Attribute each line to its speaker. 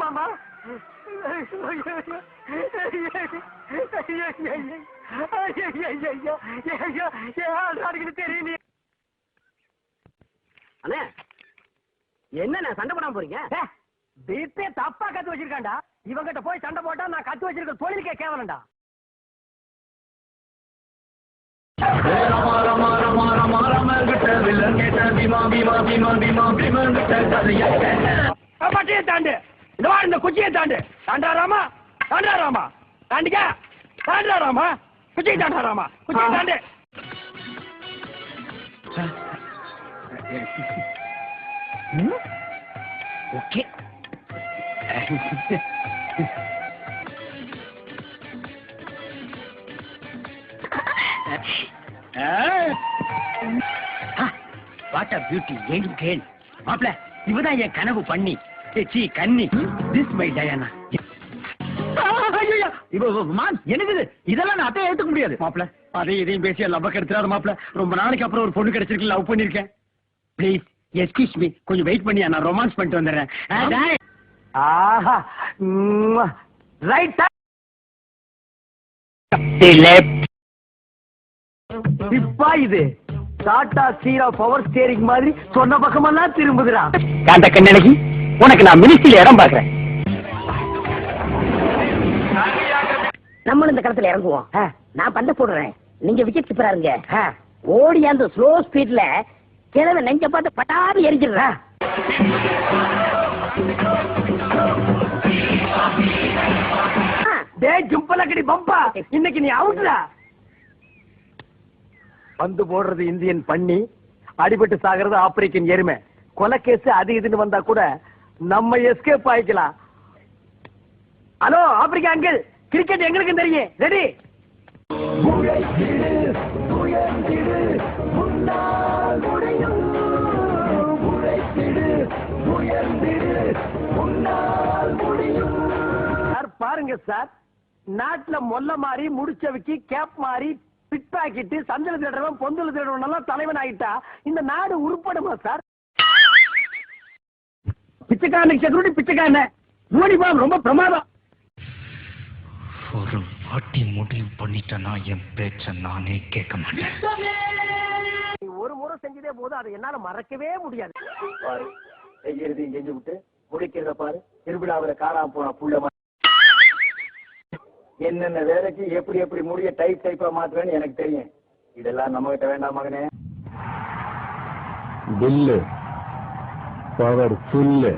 Speaker 1: மாமா தெரியல. அண்ணே என்ன சண்டை போடாம போறீங்க? பீப்பே தப்பா கத்து வச்சிருக்காண்டா. இவங்கிட்ட போய் சண்டை போட்டா நான் கத்து வச்சிருக்க தொழிலுக்கே கேவலண்டா. பட்டியை தாண்டு, இந்த குச்சியை தாண்டு. தாண்டாராமா தாண்டாராமா தாண்டிக்க தாண்டாராமா குச்சியை தாண்டாராமா குச்சியை தாண்டு. Okay what a beauty young girl. மாப்ள இவதான் என் கனவு பண்ணி கன்னி. This my Diana. எனக்கு இதெல்லாம் நான் அத்தையை ஏத்துக்க முடியாது மாப்ள. அதையும் இதையும் பேசி லவ் கெடுத்துறாரு மாப்ள. ரொம்ப நாளைக்கு அப்புறம் ஒரு பொண்ணு கிடைச்சிருக்கு, லவ் பண்ணிருக்கேன். ப்ளீஸ் எக்ஸ்கியூஸ் மீ, கொஞ்சம் வெயிட் பண்ணி நான் ரொமான்ஸ் பண்ணிட்டு வந்துடுறேன். ஆஹா ரைட் இப்பா இது டாடா சீரா பவர் ஸ்டேரிங் மாதிரி சொன்ன பக்கமெல்லாம் திரும்புகிறான். காண்ட கண்ணழகி, உனக்கு நான் மினிஸ்ட்ரியில இடம் பாக்குறேன். நம்மளும் இந்த களத்துல இறங்குவோம். நான் பந்த போடுறேன், நீங்க விக்கெட் கீப்பரா இருங்க. ஓடி அந்த ஸ்லோ ஸ்பீட்ல கிழமை நெஞ்ச பார்த்து பட்டாது எரிஞ்சிடுறேன். ஜும்பலக்கடி பம்பா, இன்னைக்கு நீ அவுட்ரா. பந்து போடுறது இந்தியன் பண்ணி, அடிபட்டு சாகிறது ஆப்பிரிக்கன் எருமை. கொலைகேஸ் அது இதுன்னு வந்தா கூட நம்ம எஸ்கேப் ஆயிக்கலாம். ஹலோ ஆப்பிரிக்கா அங்கிள், கிரிக்கெட் எங்களுக்கு தெரியும். ரெடி? சார் பாருங்க சார், நாட்டுல மொல்ல மாறி முடிச்சவிக்கி கேப் மாறி பிட் பாக்கெட்டு சந்தல தேடுறவன் பொந்தல தேடுறவன் எல்லாம் தலைவன் ஆகிட்டா இந்த நாடு உருப்படுமா சார்? பிச்சைக்காரனுக்கு செக்யூரிட்டி பிச்சைக்காரன யூனிஃபார்ம் ரொம்ப பிரமாதம்.
Speaker 2: ஒரு வாட்டி முடிவு பண்ணிட்டேன்னா என் பேச்ச நானே கேட்க மாட்டேன்.
Speaker 1: ஒரு முறை செஞ்சதே போதும், அதை என்னால மறக்கவே முடியாது. செய்யறதையும் செஞ்சு விட்டு முடிக்கிறத பாரு. திருவிழாவில காணாம போன புள்ள என்னென்ன வேலைக்கு எப்படி எப்படி முடிய டைப் டைப்பா மாத்துவேன்னு எனக்கு தெரியும். இதெல்லாம் நம்ம கிட்ட வேண்டாம் மகனே.
Speaker 3: Bill power full.